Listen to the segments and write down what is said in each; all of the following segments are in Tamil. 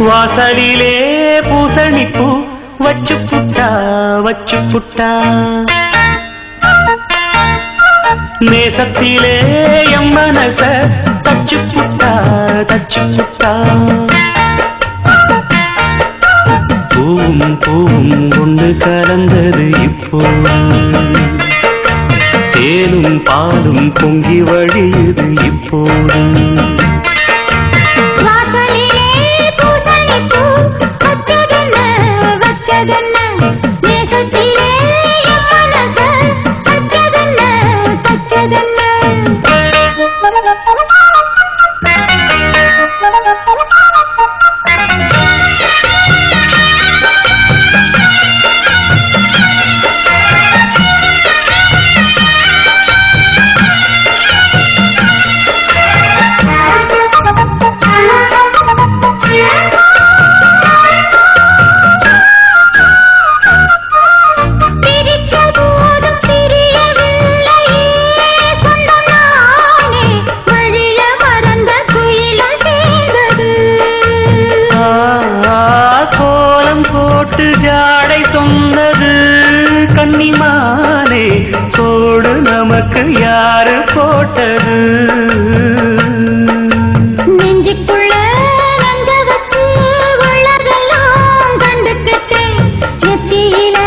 வாசலிலே பூசணிப்பூ வச்சு புட்டா நேசத்திலே எம் மனச தச்சு புட்டா பூவும் பூவும் ஒன்று கலந்தது இப்போது தேனும் பாலும் பொங்கி வழியுது இப்போது ஜாடை சொன்னது கன்னிமானே சோடு நமக்கு யாரு போட்டது நெஞ்சுக்குள்ள நஞ்ச வச்சு உள்ளதெல்லாம் கண்டுக்கிட்டேன் நெத்தியில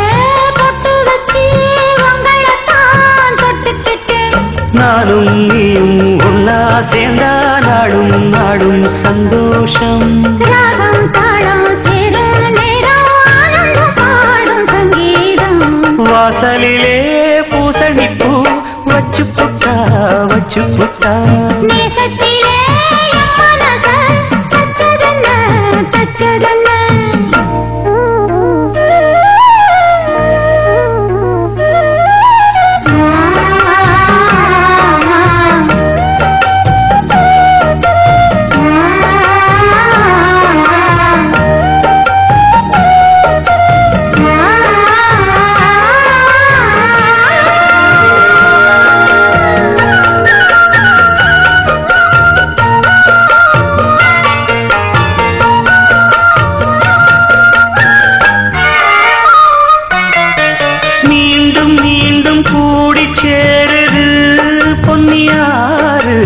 பொட்டு வச்சு உங்களைத்தான் தொட்டுக்கிட்டேன் நானும் நீயும் ஒன்னா சேர்ந்தா நாடும் நாடும் சந்தோஷம் ராகம் தாளம் வாசலிலே பூசணிப்பூ வச்சு புட்டா நேசத்திலே மனச தச்சதென்ன சேருது பொன்னியாறு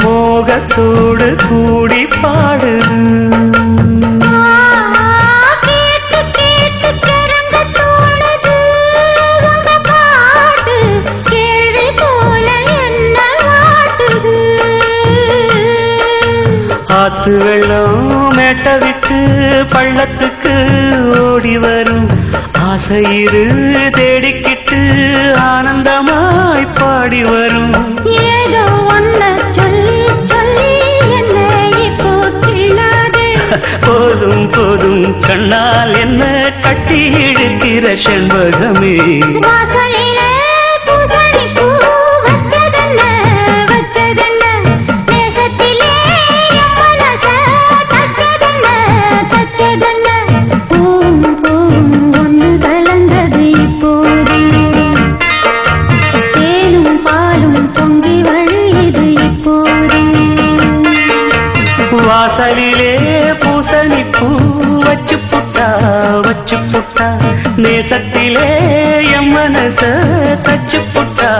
மோகத்தோடு கூடி பாடுது கேட்டு கேட்டு சரங்க தோணுது உங்க பாட்டு கேள்வி போல என்ன வாட்டுது ஆத்து வெள்ளம் மேட்ட விட்டு பள்ளத்துக்கு ஓடி வரும் ஆசையிரு தேடிக்கிட்டு ஆனந்தமாய் பாடி வரும் ஏதோ ஒன்ன சொல்லி சொல்லி என்ன இப்போ கிள்ளாதே போதும் போதும் கண்ணால் என்ன கட்டி இழுக்கிற செண்பகமே வாசலிலே பூசணிப்பூ வச்சதென்ன நேசத்திலே மனச தச்சதென்ன பூவும் ஒன்று கலந்தது இப்போது தேனும் பாலும் பொங்கி வழியுது இப்போது வாசலிலே பூசணிப்பூ வச்சு புட்டா நேசத்திலே எம் மனச தச்சு புட்டா